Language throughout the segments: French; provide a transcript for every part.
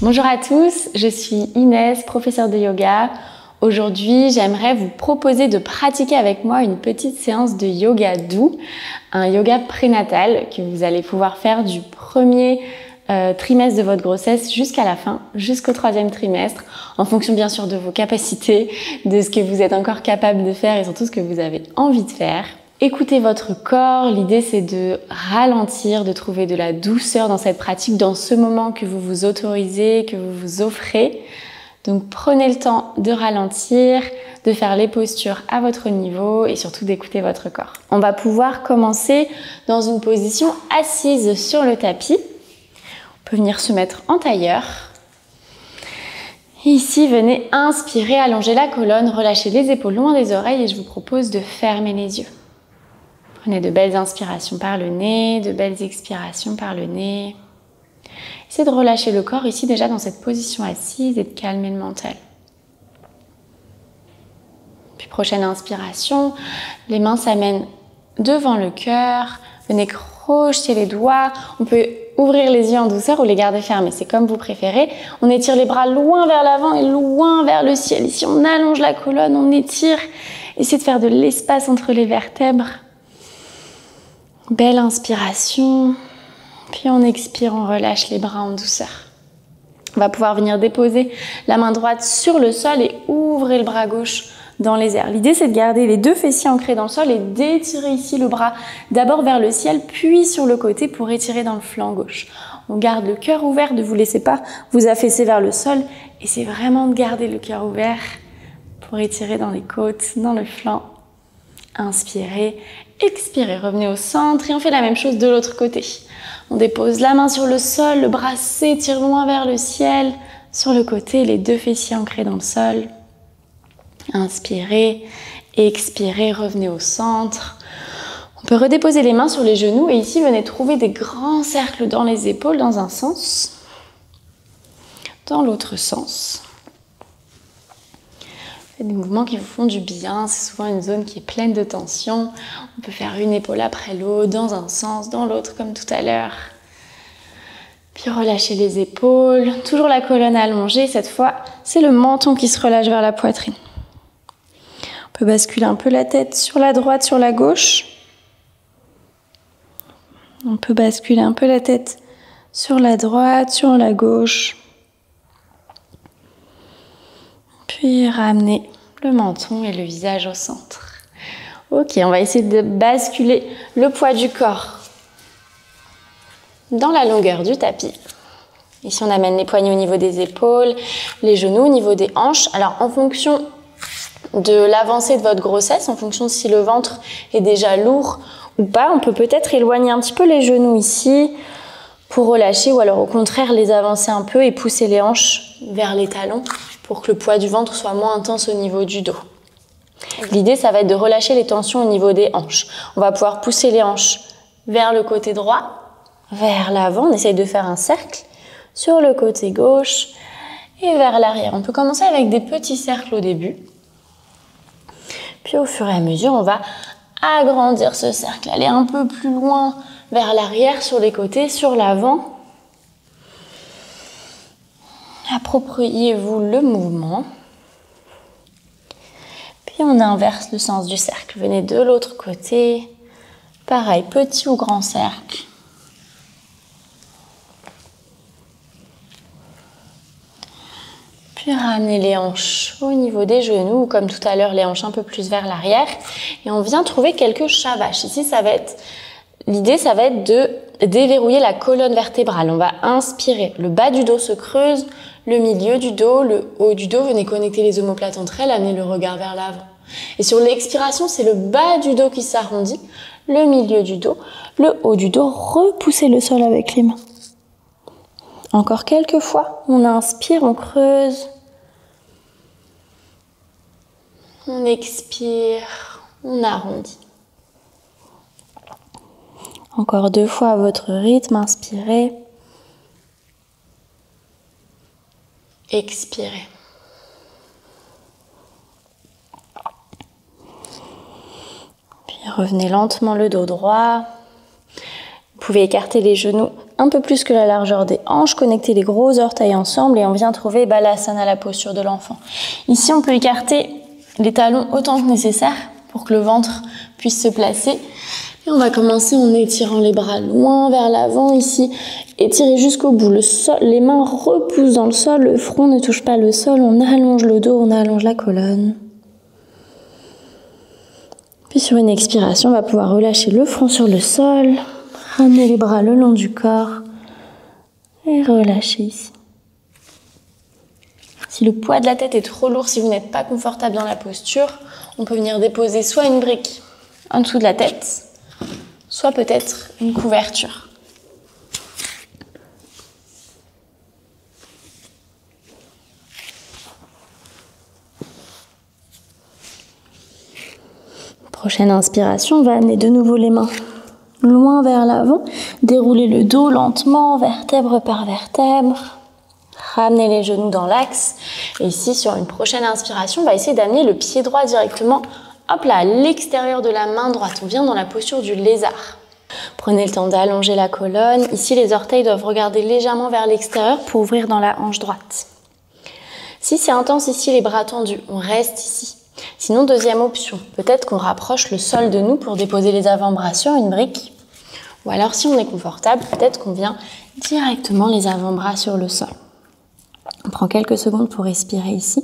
Bonjour à tous, je suis Inès, professeure de yoga. Aujourd'hui, j'aimerais vous proposer de pratiquer avec moi une petite séance de yoga doux, un yoga prénatal que vous allez pouvoir faire du premier trimestre de votre grossesse jusqu'à la fin, jusqu'au 3e trimestre, en fonction bien sûr de vos capacités, de ce que vous êtes encore capable de faire et surtout ce que vous avez envie de faire. Écoutez votre corps, l'idée c'est de ralentir, de trouver de la douceur dans cette pratique, dans ce moment que vous vous autorisez, que vous vous offrez. Donc prenez le temps de ralentir, de faire les postures à votre niveau et surtout d'écouter votre corps. On va pouvoir commencer dans une position assise sur le tapis. On peut venir se mettre en tailleur. Ici, venez inspirer, allonger la colonne, relâchez les épaules loin des oreilles et je vous propose de fermer les yeux. Prenez de belles inspirations par le nez, de belles expirations par le nez. Essayez de relâcher le corps ici déjà dans cette position assise et de calmer le mental. Puis prochaine inspiration, les mains s'amènent devant le cœur. Venez crocheter les doigts. On peut ouvrir les yeux en douceur ou les garder fermés, c'est comme vous préférez. On étire les bras loin vers l'avant et loin vers le ciel. Ici, on allonge la colonne, on étire. Essayez de faire de l'espace entre les vertèbres. Belle inspiration. Puis on expire, on relâche les bras en douceur. On va pouvoir venir déposer la main droite sur le sol et ouvrir le bras gauche dans les airs. L'idée, c'est de garder les deux fessiers ancrés dans le sol et d'étirer ici le bras d'abord vers le ciel, puis sur le côté pour étirer dans le flanc gauche. On garde le cœur ouvert, ne vous laissez pas vous affaisser vers le sol. Et c'est vraiment de garder le cœur ouvert pour étirer dans les côtes, dans le flanc. Inspirez, expirez, revenez au centre et on fait la même chose de l'autre côté. On dépose la main sur le sol, le bras s'étire loin vers le ciel. Sur le côté, les deux fessiers ancrés dans le sol. Inspirez, expirez, revenez au centre. On peut redéposer les mains sur les genoux et ici, venez trouver des grands cercles dans les épaules dans un sens, dans l'autre sens. Faites des mouvements qui vous font du bien, c'est souvent une zone qui est pleine de tension. On peut faire une épaule après l'autre, dans un sens, dans l'autre, comme tout à l'heure. Puis relâchez les épaules, toujours la colonne allongée. Cette fois, c'est le menton qui se relâche vers la poitrine. On peut basculer un peu la tête sur la droite, sur la gauche. On peut basculer un peu la tête sur la droite, sur la gauche. Puis ramener le menton et le visage au centre. Ok, on va essayer de basculer le poids du corps dans la longueur du tapis. Ici, on amène les poignets au niveau des épaules, les genoux au niveau des hanches. Alors, en fonction de l'avancée de votre grossesse, en fonction de si le ventre est déjà lourd ou pas, on peut peut-être éloigner un petit peu les genoux ici pour relâcher ou alors au contraire les avancer un peu et pousser les hanches vers les talons pour que le poids du ventre soit moins intense au niveau du dos. L'idée, ça va être de relâcher les tensions au niveau des hanches. On va pouvoir pousser les hanches vers le côté droit, vers l'avant. On essaye de faire un cercle sur le côté gauche et vers l'arrière. On peut commencer avec des petits cercles au début. Puis au fur et à mesure, on va agrandir ce cercle, aller un peu plus loin vers l'arrière, sur les côtés, sur l'avant. Appropriez-vous le mouvement. Puis on inverse le sens du cercle. Venez de l'autre côté. Pareil, petit ou grand cercle. Puis ramenez les hanches au niveau des genoux, comme tout à l'heure, les hanches un peu plus vers l'arrière. Et on vient trouver quelques shavash. Ici, l'idée, ça va être de déverrouiller la colonne vertébrale. On va inspirer. Le bas du dos se creuse, le milieu du dos, le haut du dos. Venez connecter les omoplates entre elles, amenez le regard vers l'avant. Et sur l'expiration, c'est le bas du dos qui s'arrondit, le milieu du dos, le haut du dos. Repoussez le sol avec les mains. Encore quelques fois. On inspire, on creuse. On expire, on arrondit. Encore 2 fois à votre rythme, inspirez. Expirez. Puis revenez lentement le dos droit. Vous pouvez écarter les genoux un peu plus que la largeur des hanches, connecter les gros orteils ensemble et on vient trouver Balasana, la posture de l'enfant. Ici, on peut écarter les talons autant que nécessaire pour que le ventre puisse se placer. Et on va commencer en étirant les bras loin vers l'avant ici, étirer jusqu'au bout. Les mains repoussent dans le sol, le front ne touche pas le sol, on allonge le dos, on allonge la colonne. Puis sur une expiration, on va pouvoir relâcher le front sur le sol, ramener les bras le long du corps et relâcher ici. Si le poids de la tête est trop lourd, si vous n'êtes pas confortable dans la posture, on peut venir déposer soit une brique en dessous de la tête, soit peut-être une couverture. Prochaine inspiration, on va amener de nouveau les mains loin vers l'avant, dérouler le dos lentement, vertèbre par vertèbre, ramener les genoux dans l'axe. Et ici, sur une prochaine inspiration, on va essayer d'amener le pied droit directement, hop là, à l'extérieur de la main droite. On vient dans la posture du lézard. Prenez le temps d'allonger la colonne. Ici, les orteils doivent regarder légèrement vers l'extérieur pour ouvrir dans la hanche droite. Si c'est intense ici, les bras tendus, on reste ici. Sinon, deuxième option, peut-être qu'on rapproche le sol de nous pour déposer les avant-bras sur une brique. Ou alors, si on est confortable, peut-être qu'on vient directement les avant-bras sur le sol. On prend quelques secondes pour respirer ici.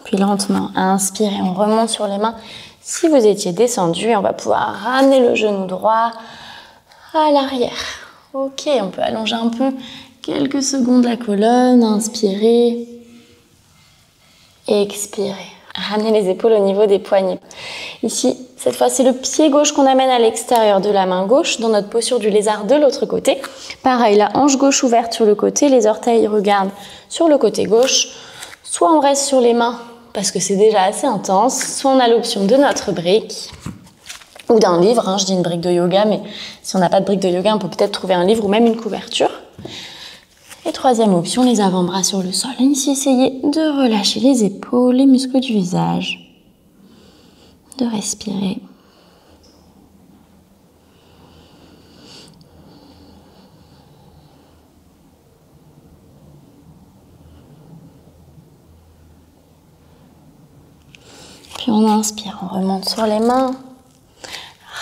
Puis lentement, inspirez, on remonte sur les mains. Si vous étiez descendu, on va pouvoir ramener le genou droit à l'arrière. Ok, on peut allonger un peu, quelques secondes la colonne, inspirez, expirez. Ramenez les épaules au niveau des poignets. Ici, cette fois, c'est le pied gauche qu'on amène à l'extérieur de la main gauche, dans notre posture du lézard de l'autre côté. Pareil, la hanche gauche ouverte sur le côté, les orteils regardent sur le côté gauche. Soit on reste sur les mains, parce que c'est déjà assez intense, soit on a l'option de notre brique ou d'un livre, je dis une brique de yoga, mais si on n'a pas de brique de yoga, on peut peut-être trouver un livre ou même une couverture. Et troisième option, les avant-bras sur le sol. Ici, essayez de relâcher les épaules, les muscles du visage, de respirer. Puis on inspire, on remonte sur les mains,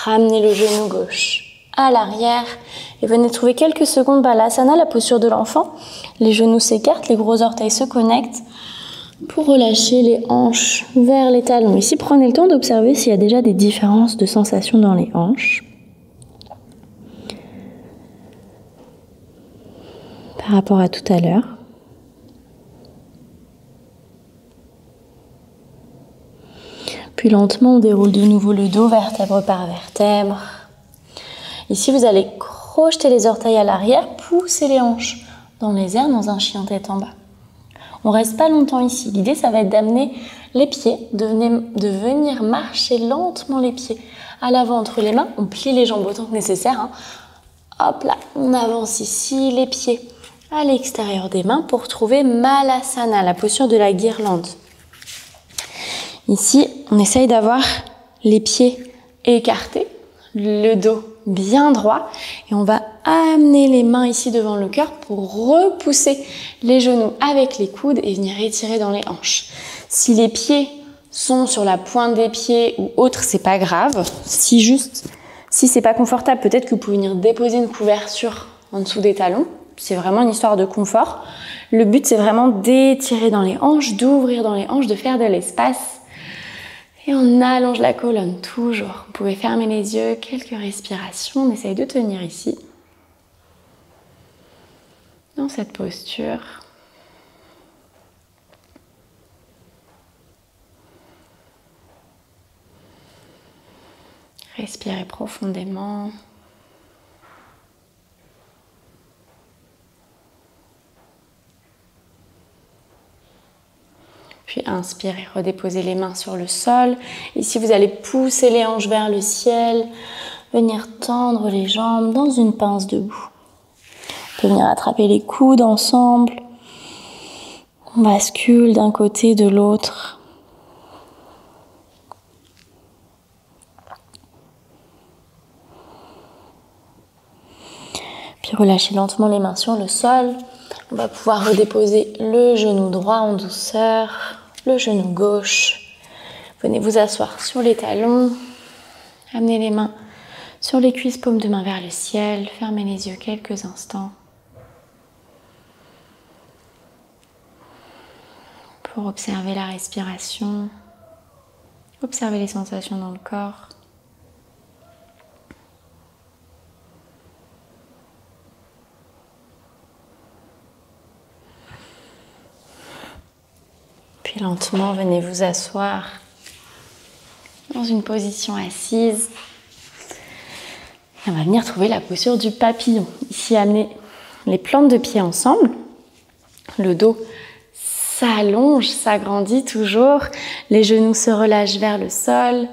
ramenez le genou gauche à l'arrière et venez trouver quelques secondes Balasana, la posture de l'enfant. Les genoux s'écartent, les gros orteils se connectent pour relâcher les hanches vers les talons. Ici, prenez le temps d'observer s'il y a déjà des différences de sensations dans les hanches par rapport à tout à l'heure. Puis lentement, on déroule de nouveau le dos, vertèbre par vertèbre. Ici, vous allez crocheter les orteils à l'arrière, pousser les hanches dans les airs, dans un chien tête en bas. On ne reste pas longtemps ici. L'idée, ça va être d'amener les pieds, de venir marcher lentement les pieds à l'avant entre les mains. On plie les jambes autant que nécessaire. Hop là, on avance ici, les pieds à l'extérieur des mains pour trouver Malasana, la posture de la guirlande. Ici, on essaye d'avoir les pieds écartés, le dos bien droit et on va amener les mains ici devant le cœur pour repousser les genoux avec les coudes et venir étirer dans les hanches. Si les pieds sont sur la pointe des pieds ou autre, c'est pas grave. Si c'est pas confortable, peut-être que vous pouvez venir déposer une couverture en dessous des talons. C'est vraiment une histoire de confort. Le but, c'est vraiment d'étirer dans les hanches, d'ouvrir dans les hanches, de faire de l'espace. Et on allonge la colonne, toujours. Vous pouvez fermer les yeux, quelques respirations. On essaye de tenir ici, dans cette posture. Respirez profondément. Puis inspirez, redéposez les mains sur le sol. Ici, vous allez pousser les hanches vers le ciel, venir tendre les jambes dans une pince debout. Vous pouvez venir attraper les coudes ensemble, On bascule d'un côté, de l'autre. Puis relâchez lentement les mains sur le sol. On va pouvoir redéposer le genou droit en douceur, le genou gauche. Venez vous asseoir sur les talons. Amenez les mains sur les cuisses, paumes de main vers le ciel. Fermez les yeux quelques instants. Pour observer la respiration, observer les sensations dans le corps. Puis lentement, venez vous asseoir dans une position assise. Et on va venir trouver la posture du papillon. Ici, amenez les plantes de pied ensemble, le dos s'allonge, s'agrandit toujours. Les genoux se relâchent vers le sol.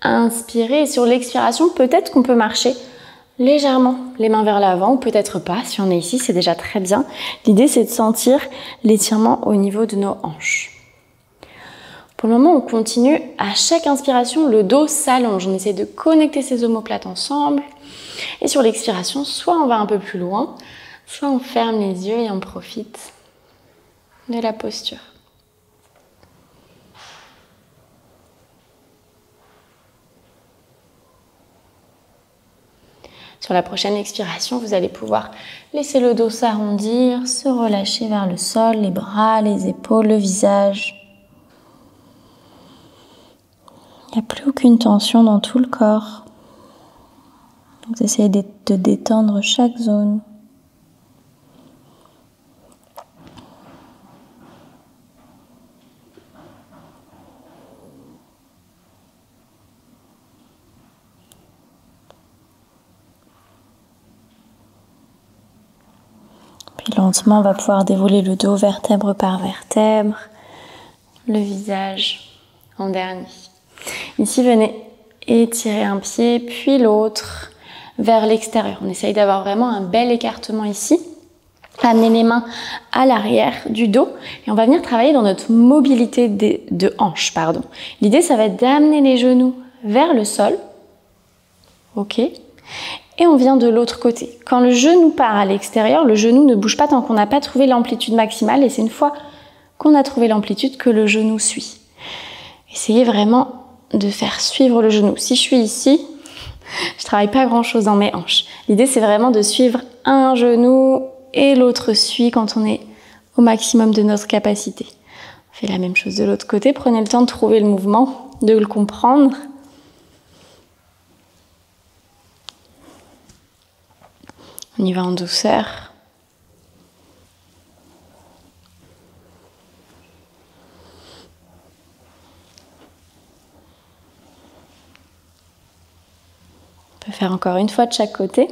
Inspirez. Et sur l'expiration, peut-être qu'on peut marcher légèrement les mains vers l'avant ou peut-être pas. Si on est ici, c'est déjà très bien. L'idée, c'est de sentir l'étirement au niveau de nos hanches. Pour le moment, on continue. À chaque inspiration, le dos s'allonge. On essaie de connecter ces omoplates ensemble. Et sur l'expiration, soit on va un peu plus loin, soit on ferme les yeux et on profite de la posture. Sur la prochaine expiration, vous allez pouvoir laisser le dos s'arrondir, se relâcher vers le sol, les bras, les épaules, le visage. Il n'y a plus aucune tension dans tout le corps. Vous essayez de détendre chaque zone. Puis lentement, on va pouvoir dérouler le dos vertèbre par vertèbre, le visage en dernier. Ici, venez étirer un pied, puis l'autre vers l'extérieur. On essaye d'avoir vraiment un bel écartement ici. Amenez les mains à l'arrière du dos et on va venir travailler dans notre mobilité de hanche. L'idée, ça va être d'amener les genoux vers le sol. Ok. Et on vient de l'autre côté. Quand le genou part à l'extérieur, le genou ne bouge pas tant qu'on n'a pas trouvé l'amplitude maximale. Et c'est une fois qu'on a trouvé l'amplitude que le genou suit. Essayez vraiment de faire suivre le genou. Si je suis ici, je travaille pas grand chose dans mes hanches. L'idée, c'est vraiment de suivre un genou et l'autre suit quand on est au maximum de notre capacité. On fait la même chose de l'autre côté. Prenez le temps de trouver le mouvement, de le comprendre. On y va en douceur. On peut faire encore une fois de chaque côté.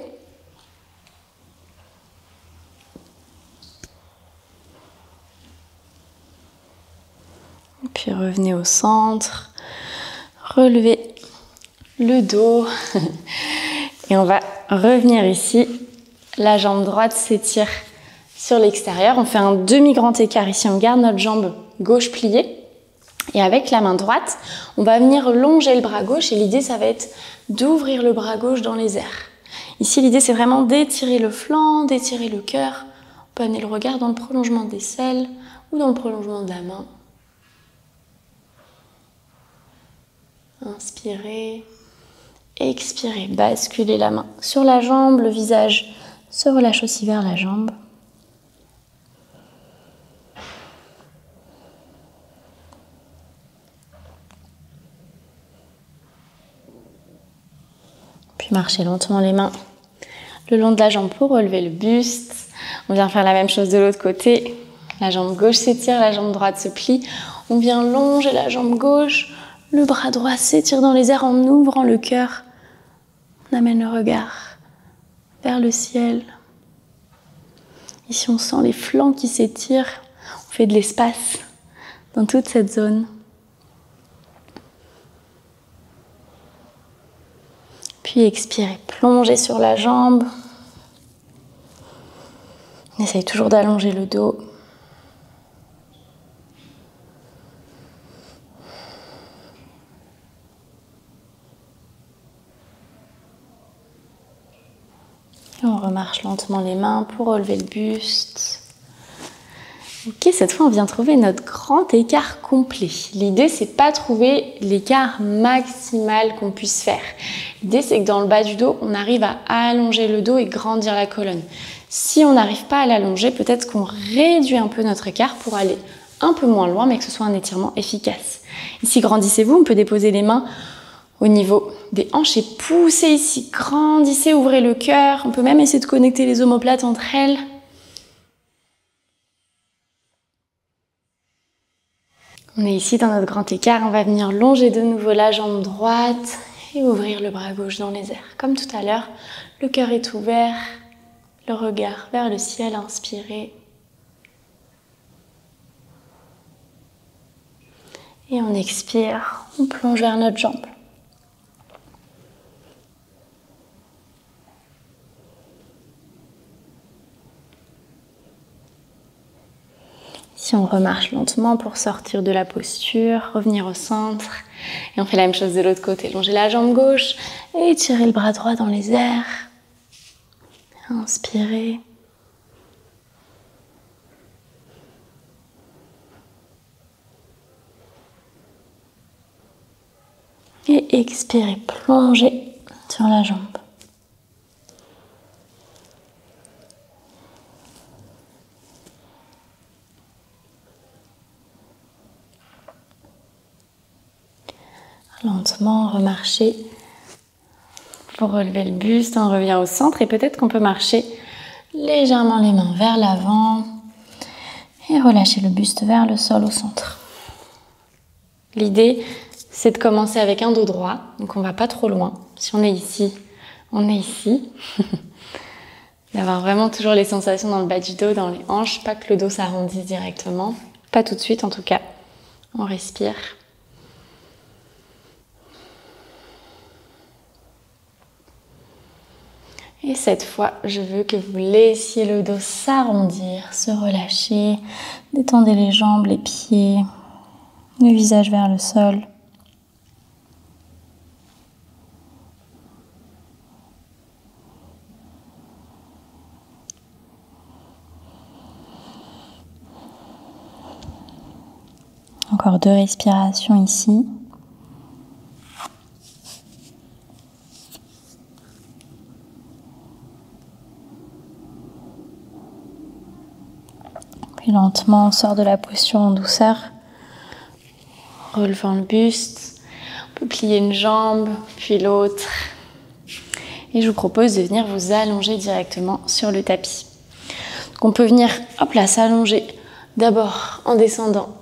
Et puis revenez au centre. Relevez le dos. Et on va revenir ici. La jambe droite s'étire sur l'extérieur. On fait un demi-grand écart ici. On garde notre jambe gauche pliée. Et avec la main droite, on va venir longer le bras gauche. Et l'idée, ça va être d'ouvrir le bras gauche dans les airs. Ici, l'idée, c'est vraiment d'étirer le flanc, d'étirer le cœur. On peut amener le regard dans le prolongement des selles ou dans le prolongement de la main. Inspirez, expirez, basculez la main sur la jambe, le visage se relâche aussi vers la jambe. Puis marchez lentement les mains le long de la jambe pour relever le buste. On vient faire la même chose de l'autre côté. La jambe gauche s'étire, la jambe droite se plie. On vient longer la jambe gauche. Le bras droit s'étire dans les airs en ouvrant le cœur. On amène le regard vers le ciel. Ici, on sent les flancs qui s'étirent. On fait de l'espace dans toute cette zone. Puis expirez, plongez sur la jambe. On essaye toujours d'allonger le dos. Et on remarche lentement les mains pour relever le buste. Ok, cette fois on vient trouver notre grand écart complet. L'idée c'est pas trouver l'écart maximal qu'on puisse faire. L'idée c'est que dans le bas du dos, on arrive à allonger le dos et grandir la colonne. Si on n'arrive pas à l'allonger, peut-être qu'on réduit un peu notre écart pour aller un peu moins loin, mais que ce soit un étirement efficace. Ici, grandissez-vous, on peut déposer les mains au niveau des hanches et pousser ici. Grandissez, ouvrez le cœur. On peut même essayer de connecter les omoplates entre elles. On est ici dans notre grand écart, on va venir longer de nouveau la jambe droite et ouvrir le bras gauche dans les airs. Comme tout à l'heure, le cœur est ouvert, le regard vers le ciel, inspirez. Et on expire, on plonge vers notre jambe. Si on remarche lentement pour sortir de la posture, revenir au centre. Et on fait la même chose de l'autre côté. Longer la jambe gauche et étirer le bras droit dans les airs. Inspirez. Et expirez, plongez sur la jambe. Lentement, remarchez pour relever le buste, on revient au centre et peut-être qu'on peut marcher légèrement les mains vers l'avant et relâcher le buste vers le sol au centre. L'idée, c'est de commencer avec un dos droit, donc on ne va pas trop loin. Si on est ici, on est ici. D'avoir vraiment toujours les sensations dans le bas du dos, dans les hanches, pas que le dos s'arrondisse directement, pas tout de suite en tout cas. On respire. Et cette fois, je veux que vous laissiez le dos s'arrondir, se relâcher. Détendez les jambes, les pieds, le visage vers le sol. Encore 2 respirations ici. Puis lentement, on sort de la posture en douceur, relevant le buste. On peut plier une jambe, puis l'autre. Et je vous propose de venir vous allonger directement sur le tapis. Donc on peut venir, hop là, s'allonger d'abord en descendant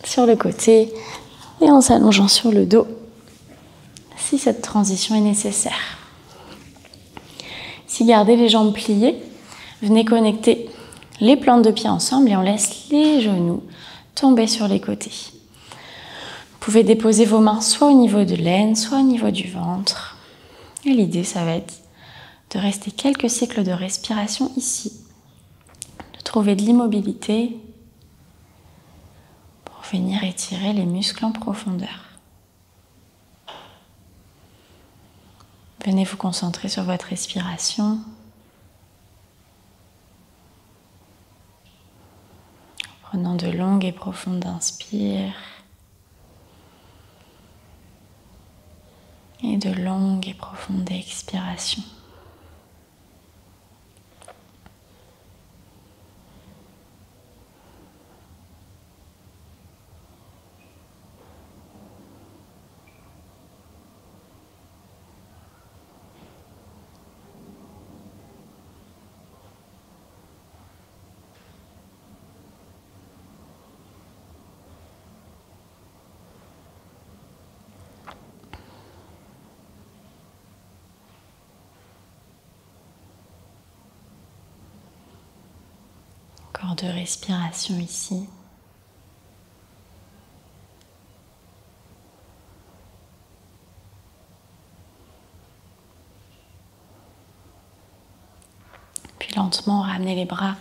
sur le côté et en s'allongeant sur le dos, si cette transition est nécessaire. Si gardez les jambes pliées, venez connecter les plantes de pied ensemble et on laisse les genoux tomber sur les côtés. Vous pouvez déposer vos mains soit au niveau de l'aine, soit au niveau du ventre. Et l'idée, ça va être de rester quelques cycles de respiration ici, de trouver de l'immobilité pour venir étirer les muscles en profondeur. Venez vous concentrer sur votre respiration. Prenant de longues et profondes inspires et de longues et profondes expirations. Encore 2 respirations ici. Puis lentement, ramenez les bras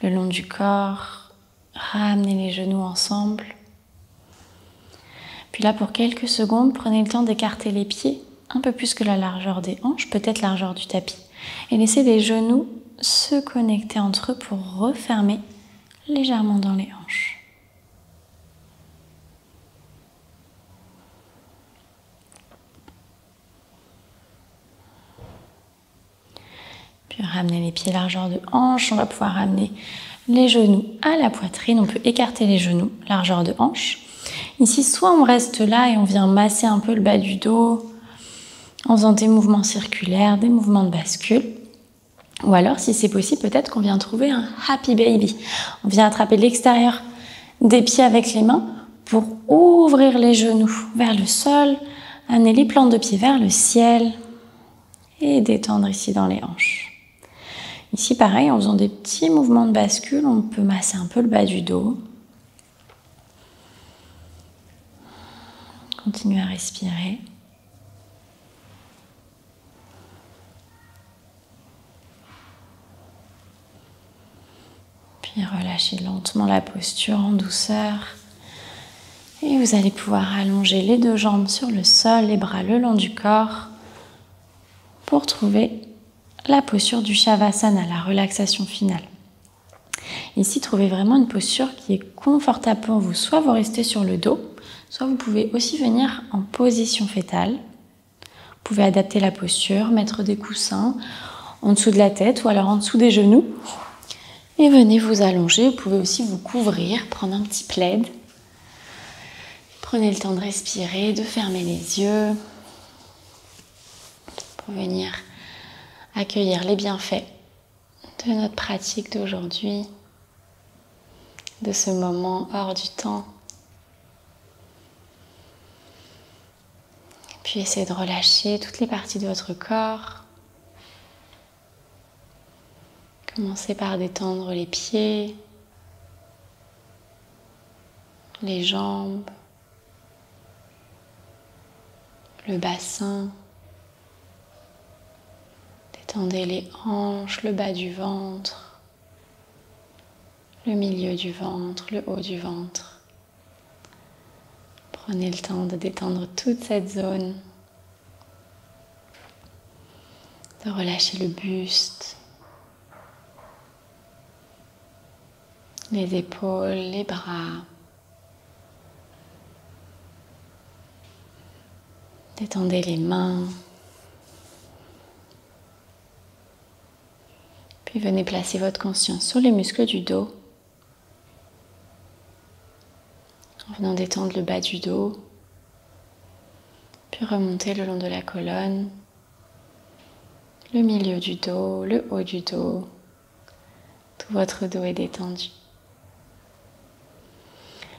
le long du corps, ramenez les genoux ensemble. Puis là, pour quelques secondes, prenez le temps d'écarter les pieds un peu plus que la largeur des hanches, peut-être largeur du tapis. Et laissez les genoux se connecter entre eux pour refermer légèrement dans les hanches. Puis ramener les pieds largeur de hanche. On va pouvoir ramener les genoux à la poitrine. On peut écarter les genoux, largeur de hanche. Ici, soit on reste là et on vient masser un peu le bas du dos en faisant des mouvements circulaires, des mouvements de bascule. Ou alors, si c'est possible, peut-être qu'on vient trouver un happy baby. On vient attraper l'extérieur des pieds avec les mains pour ouvrir les genoux vers le sol, amener les plantes de pied vers le ciel et détendre ici dans les hanches. Ici, pareil, en faisant des petits mouvements de bascule, on peut masser un peu le bas du dos. Continuez à respirer. Puis relâchez lentement la posture en douceur. Et vous allez pouvoir allonger les deux jambes sur le sol, les bras le long du corps pour trouver la posture du Shavasana, la relaxation finale. Ici, trouvez vraiment une posture qui est confortable pour vous. Soit vous restez sur le dos, soit vous pouvez aussi venir en position fétale. Vous pouvez adapter la posture, mettre des coussins en dessous de la tête ou alors en dessous des genoux. Et venez vous allonger. Vous pouvez aussi vous couvrir, prendre un petit plaid. Prenez le temps de respirer, de fermer les yeux pour venir accueillir les bienfaits de notre pratique d'aujourd'hui, de ce moment hors du temps. Puis essayez de relâcher toutes les parties de votre corps. Commencez par détendre les pieds, les jambes, le bassin. Détendez les hanches, le bas du ventre, le milieu du ventre, le haut du ventre. Prenez le temps de détendre toute cette zone, de relâcher le buste, les épaules, les bras. Détendez les mains. Puis venez placer votre conscience sur les muscles du dos. En venant détendre le bas du dos. Puis remonter le long de la colonne. Le milieu du dos, le haut du dos. Tout votre dos est détendu.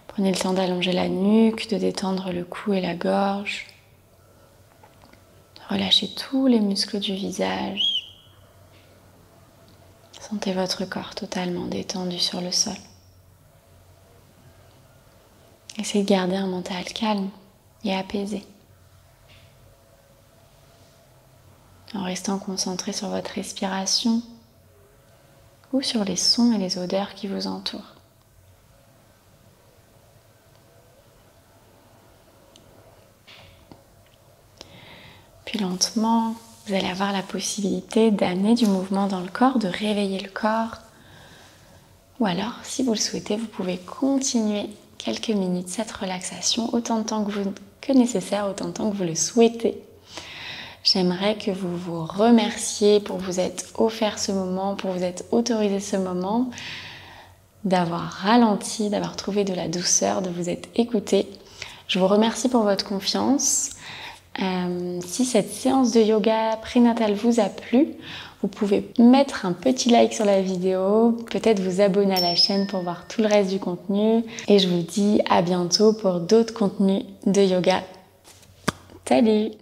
Prenez le temps d'allonger la nuque, de détendre le cou et la gorge. Relâchez tous les muscles du visage. Sentez votre corps totalement détendu sur le sol. Essayez de garder un mental calme et apaisé. En restant concentré sur votre respiration ou sur les sons et les odeurs qui vous entourent. Puis lentement, vous allez avoir la possibilité d'amener du mouvement dans le corps, de réveiller le corps. Ou alors, si vous le souhaitez, vous pouvez continuer quelques minutes cette relaxation, autant de temps que nécessaire, autant de temps que vous le souhaitez. J'aimerais que vous vous remerciez pour vous être offert ce moment, pour vous être autorisé ce moment, d'avoir ralenti, d'avoir trouvé de la douceur, de vous être écouté. Je vous remercie pour votre confiance. Si cette séance de yoga prénatal vous a plu, vous pouvez mettre un petit like sur la vidéo, peut-être vous abonner à la chaîne pour voir tout le reste du contenu. Et je vous dis à bientôt pour d'autres contenus de yoga. Salut!